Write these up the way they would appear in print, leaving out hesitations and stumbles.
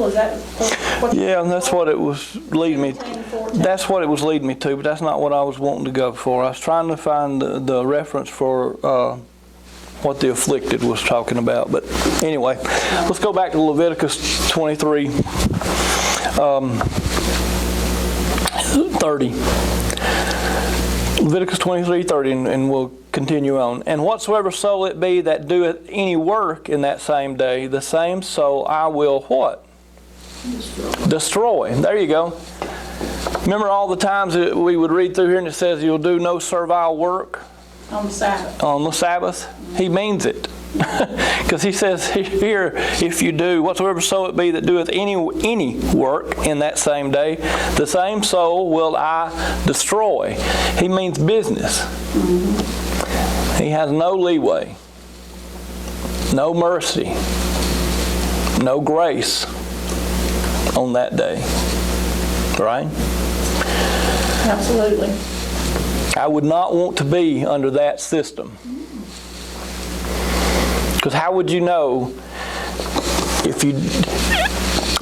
rule? Is that what? Yeah, and that's what it was leading me. That's what it was leading me to, but that's not what I was wanting to go for. I was trying to find the reference for what the afflicted was talking about. But anyway, let's go back to Leviticus 23, 30. Leviticus 23:30, and we'll continue on. And whatsoever soul it be that doeth any work in that same day, the same soul I will what? Destroy. There you go. Remember all the times that we would read through here and it says you'll do no servile work? On the Sabbath. On the Sabbath. He means it. Because he says here, if you do whatsoever soul it be that doeth any work in that same day, the same soul will I destroy. He means business. He has no leeway, no mercy, no grace on that day. Right? Absolutely. I would not want to be under that system. Because how would you know if you...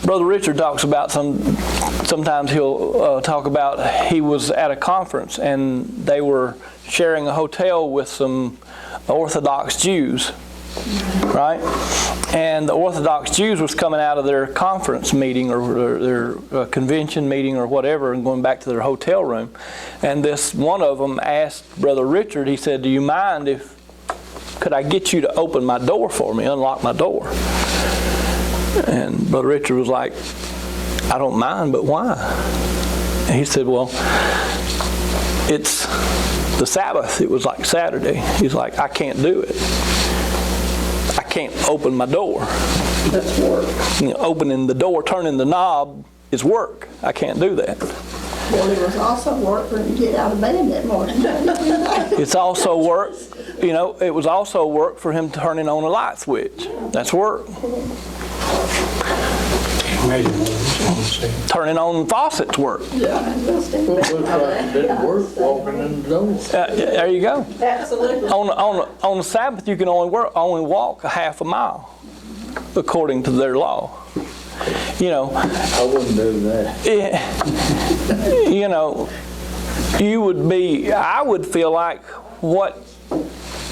Brother Richard talks about sometimes he'll talk about he was at a conference and they were sharing a hotel with some Orthodox Jews, right? And the Orthodox Jews was coming out of their conference meeting or their convention meeting or whatever and going back to their hotel room. And this one of them asked Brother Richard, he said, do you mind if could I get you to open my door for me, unlock my door? And Brother Richard was like, I don't mind, but why? And he said, well, it's the Sabbath. It was like Saturday. He's like, I can't do it. I can't open my door. That's work. You know, opening the door, turning the knob is work. I can't do that. Well, it was also work for him to get out of bed that morning. It's also work, you know, it was also work for him turning on a light switch. That's work. Turning on faucets work. Didn't work walking in the door. There you go. Absolutely. On the Sabbath, you can only walk a half a mile, according to their law. You know, I wouldn't do that. You know, I would feel like, what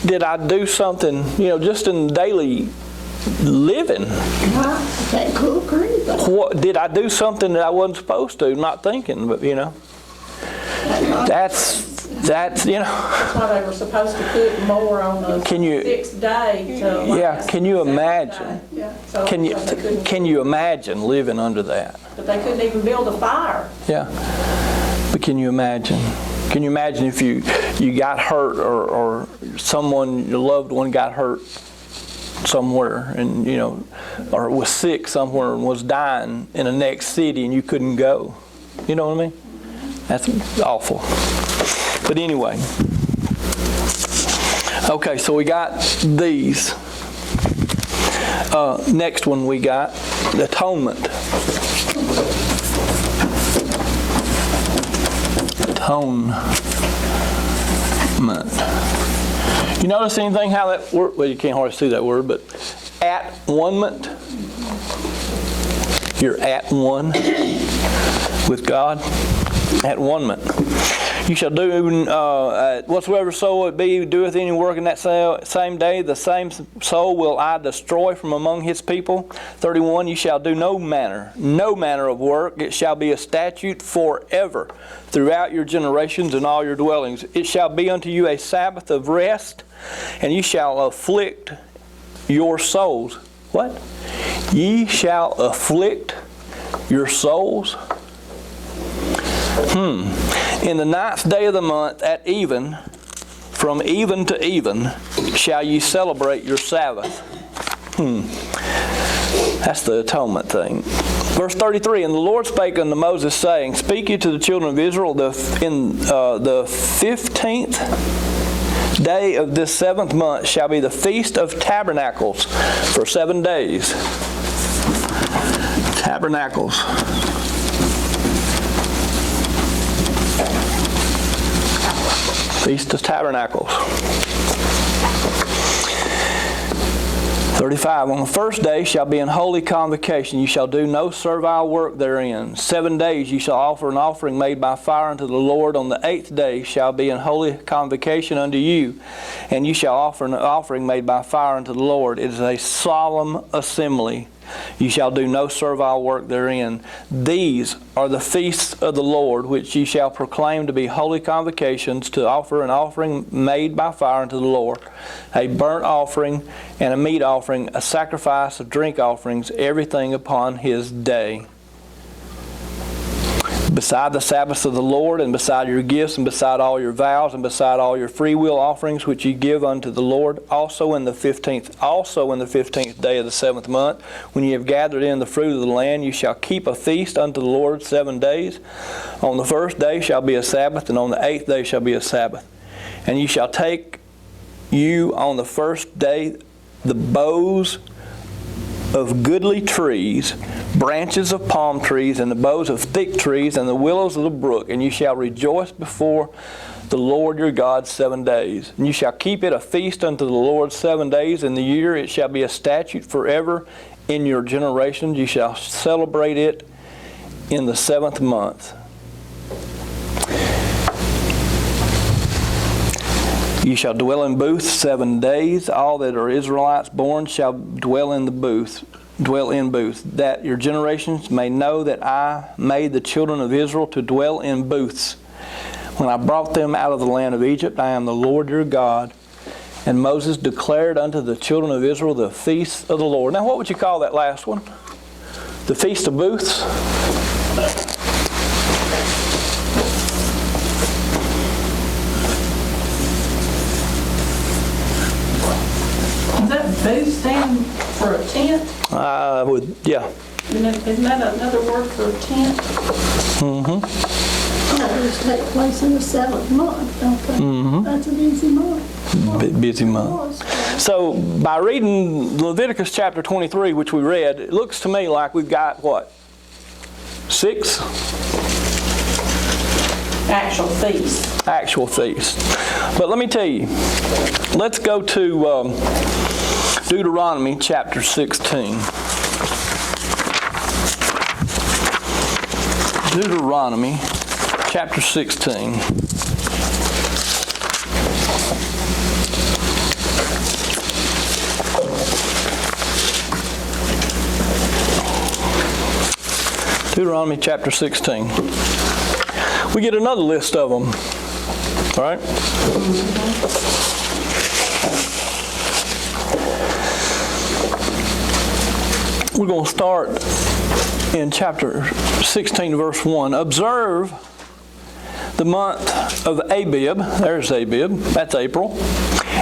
did I do something, you know, just in daily living? Can't cook or anything. What did I do something that I wasn't supposed to? Not thinking, but you know, that's you know. That's why they were supposed to cook more on the sixth day. Yeah, can you imagine? Yeah. So Can you imagine living under that? But they couldn't even build a fire. Yeah, but can you imagine? Can you imagine if you got hurt or someone, your loved one, got hurt somewhere and, you know, or was sick somewhere and was dying in the next city and you couldn't go? You know what I mean? That's awful. But anyway, okay, so we got these. Next one we got the atonement. Atonement. You notice anything how that word? Well, you can't hardly see that word, but at one-ment. You're at one with God. At one-ment. You shall do whatsoever soul it be doeth any work in that same day, the same soul will I destroy from among his people. 31, you shall do no manner of work. It shall be a statute forever throughout your generations and all your dwellings. It shall be unto you a Sabbath of rest, and you shall afflict your souls. What? Ye shall afflict your souls. In the 9th day of the month at even, from even to even, shall ye celebrate your Sabbath. That's the atonement thing. Verse 33, and the Lord spake unto Moses, saying, speak ye to the children of Israel in the 15th day of this 7th month shall be the Feast of Tabernacles for 7 days. Tabernacles. Feast of Tabernacles. 35, on the first day shall be an holy convocation. You shall do no servile work therein. 7 days you shall offer an offering made by fire unto the Lord. On the 8th day shall be an holy convocation unto you, and you shall offer an offering made by fire unto the Lord. It is a solemn assembly. You shall do no servile work therein. These are the feasts of the Lord, which ye shall proclaim to be holy convocations, to offer an offering made by fire unto the Lord, a burnt offering and a meat offering, a sacrifice of drink offerings, everything upon his day. Beside the Sabbaths of the Lord, and beside your gifts, and beside all your vows, and beside all your freewill offerings which ye give unto the Lord, also in the 15th day of the 7th month, when ye have gathered in the fruit of the land, you shall keep a feast unto the Lord 7 days. On the first day shall be a Sabbath, and on the 8th day shall be a Sabbath. And you shall take you on the first day the boughs of goodly trees, branches of palm trees, and the boughs of thick trees, and the willows of the brook, and you shall rejoice before the Lord your God 7 days. And you shall keep it a feast unto the Lord 7 days in the year. It shall be a statute forever in your generations. You shall celebrate it in the 7th month. You shall dwell in booths 7 days. All that are Israelites born shall dwell in booths, that your generations may know that I made the children of Israel to dwell in booths. When I brought them out of the land of Egypt, I am the Lord your God. And Moses declared unto the children of Israel the feast of the Lord. Now, what would you call that last one? The Feast of Booths? Is that booth stand for a tent? Yeah. Isn't that another word for a tent? Those take place in the 7th month, don't they? That's a busy month. Busy month. So by reading Leviticus chapter 23, which we read, it looks to me like we've got, what, 6? Actual feast. Actual feast. But let me tell you, let's go to Deuteronomy chapter 16. Deuteronomy chapter 16. Deuteronomy chapter 16. We get another list of them. All right? We're going to start in chapter 16, verse 1. Observe the month of Abib. There's Abib. That's April.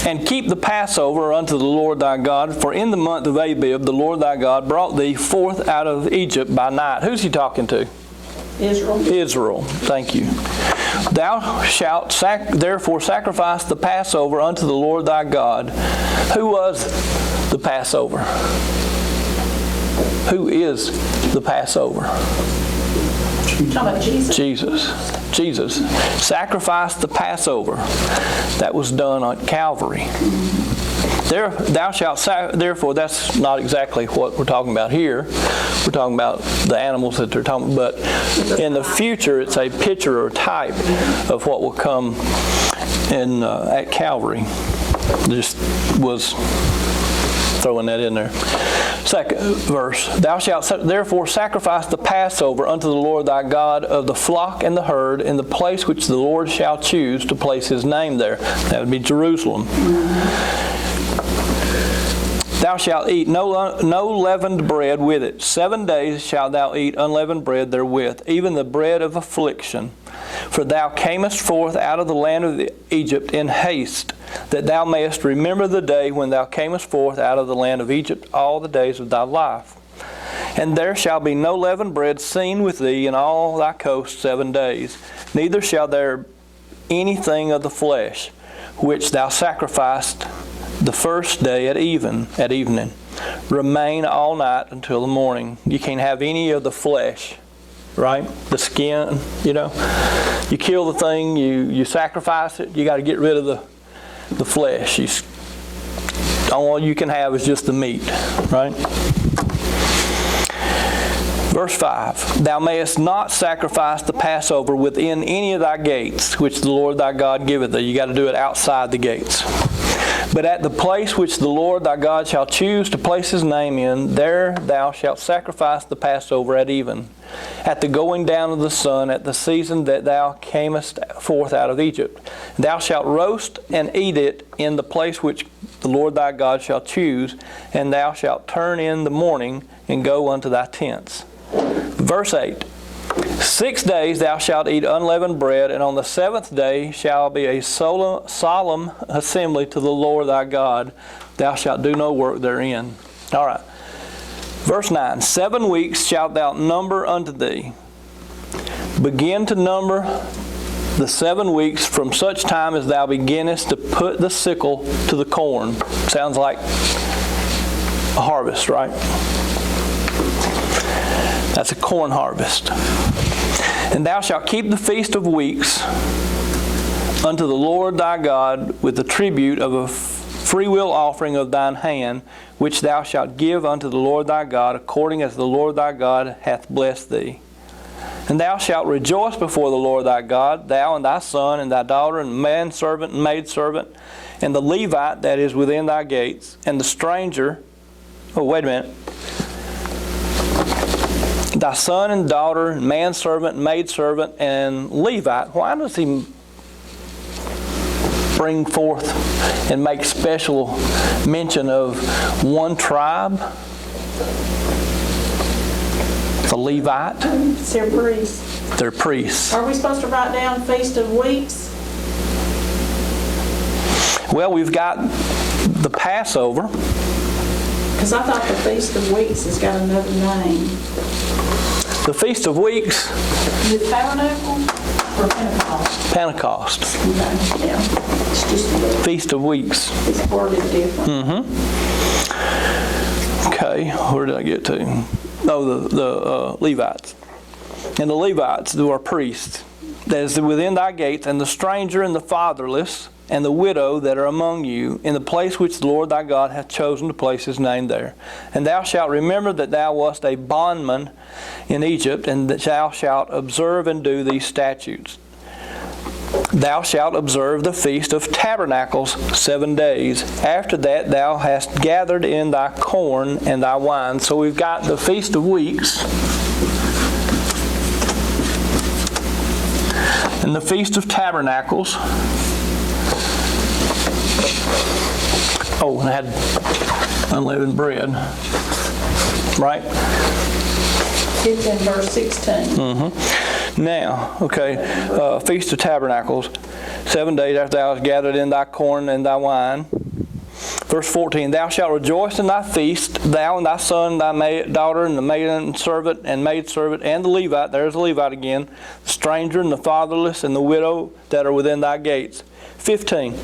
And keep the Passover unto the Lord thy God. For in the month of Abib, the Lord thy God brought thee forth out of Egypt by night. Who's he talking to? Israel. Israel. Thank you. Thou shalt therefore sacrifice the Passover unto the Lord thy God. Who was the Passover? Who is the Passover? Talking about Jesus. Jesus sacrificed the Passover. That was done on Calvary. Thou shalt therefore, that's not exactly what we're talking about here. We're talking about the animals that they're talking about. But in the future, it's a picture or type of what will come in at Calvary. Just was throwing that in there. Second verse. Thou shalt therefore sacrifice the Passover unto the Lord thy God of the flock and the herd in the place which the Lord shall choose to place his name there. That would be Jerusalem. Thou shalt eat no leavened bread with it. 7 days shalt thou eat unleavened bread therewith, even the bread of affliction. For thou camest forth out of the land of Egypt in haste, that thou mayest remember the day when thou camest forth out of the land of Egypt all the days of thy life. And there shall be no leavened bread seen with thee in all thy coast 7 days, neither shall there anything of the flesh, which thou sacrificed the first day at evening, remain all night until the morning. You can't have any of the flesh, right? The skin, you know. You kill the thing, you sacrifice it, you got to get rid of the flesh. all you can have is just the meat, right? Verse 5, thou mayest not sacrifice the Passover within any of thy gates, which the Lord thy God giveth thee. You got to do it outside the gates. But at the place which the Lord thy God shall choose to place his name in, there thou shalt sacrifice the Passover at even, at the going down of the sun, at the season that thou camest forth out of Egypt. Thou shalt roast and eat it in the place which the Lord thy God shall choose, and thou shalt turn in the morning and go unto thy tents. Verse 8, 6 days thou shalt eat unleavened bread, and on the 7th day shall be a solemn assembly to the Lord thy God. Thou shalt do no work therein. All right. Verse 9, 7 weeks shalt thou number unto thee. Begin to number the 7 weeks from such time as thou beginnest to put the sickle to the corn. Sounds like a harvest, right? That's a corn harvest. And thou shalt keep the feast of weeks unto the Lord thy God with the tribute of a freewill offering of thine hand, which thou shalt give unto the Lord thy God, according as the Lord thy God hath blessed thee. And thou shalt rejoice before the Lord thy God, thou and thy son and thy daughter and manservant and maidservant, and the Levite that is within thy gates, and the stranger. Oh, wait a minute. Thy son and daughter, and manservant, maidservant, and Levite. Why does he bring forth and make special mention of one tribe? The Levite. They're priests. They're priests. Are we supposed to write down Feast of Weeks? Well, we've got the Passover. Because I thought the Feast of Weeks has got another name. The Feast of Weeks. Is it Tabernacle or Pentecost? Pentecost. Okay, yeah. It's just Feast of Weeks. it's worded different. Okay, where did I get to? Oh, the Levites. And the Levites who are priests, that is within thy gates, and the stranger and the fatherless, and the widow that are among you, in the place which the Lord thy God hath chosen to place his name there. And thou shalt remember that thou wast a bondman in Egypt, and that thou shalt observe and do these statutes. Thou shalt observe the Feast of Tabernacles 7 days. After that thou hast gathered in thy corn and thy wine. So we've got the Feast of Weeks and the Feast of Tabernacles. Oh, and I had unleavened bread. Right? It's in verse 16. Now, okay, Feast of Tabernacles, 7 days after thou hast gathered in thy corn and thy wine. Verse 14, thou shalt rejoice in thy feast, thou and thy son, thy daughter, and the maidservant and maidservant, and the Levite, there's the Levite again, the stranger and the fatherless and the widow that are within thy gates. 15,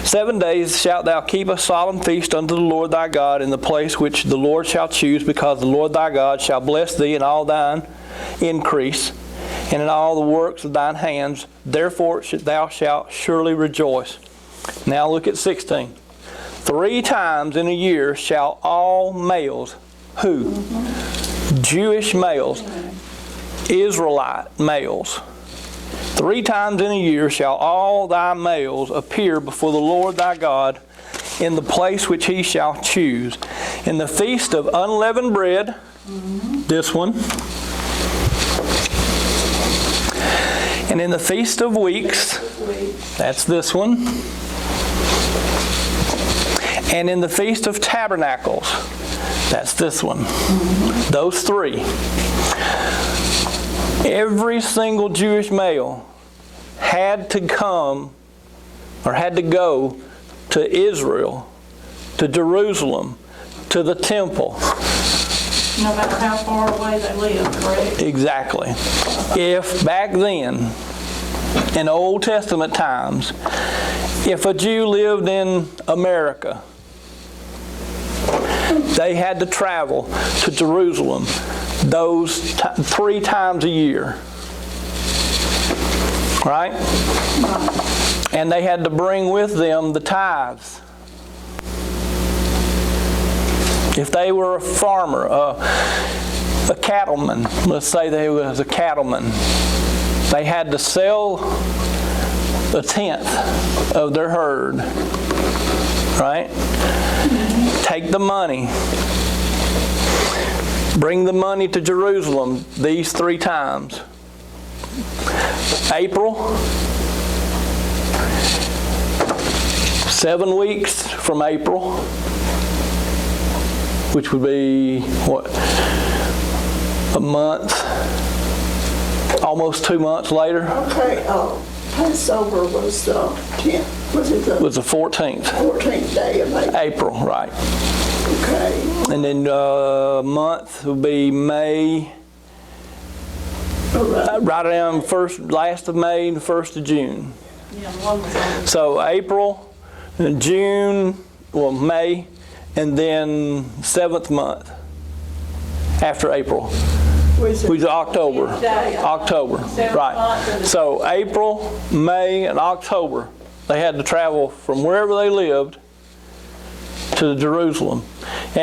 7 days shalt thou keep a solemn feast unto the Lord thy God in the place which the Lord shall choose, because the Lord thy God shall bless thee in all thine increase, and in all the works of thine hands. Therefore thou shalt surely rejoice. Now look at 16. 3 times in a year shall all males, who? Jewish males, Israelite males. 3 times in a year shall all thy males appear before the Lord thy God in the place which he shall choose. In the feast of unleavened bread, this one, and in the Feast of Weeks, that's this one, and in the Feast of Tabernacles, that's this one. Those 3. Every single Jewish male had to come, or had to go to Israel, to Jerusalem, to the temple. No matter how far away they live, correct? Exactly. If back then, in Old Testament times, if a Jew lived in America, they had to travel to Jerusalem those 3 times a year. Right? And they had to bring with them the tithes. If they were a farmer, a cattleman, let's say they was a cattleman, they had to sell a tenth of their herd, right? Take the money, bring the money to Jerusalem these 3 times. April, 7 weeks from April, which would be, what, a month, almost 2 months later, Okay, Passover was the 10th, was it the was the 14th, 14th day of April? April, right. Okay. And then month would be May, All right. right around last of May and 1st of June. Yeah, one was on. So April, June, well, May, and then 7th month after April, Was which is it October. October, right. So April, May, and October, they had to travel from wherever they lived to Jerusalem. And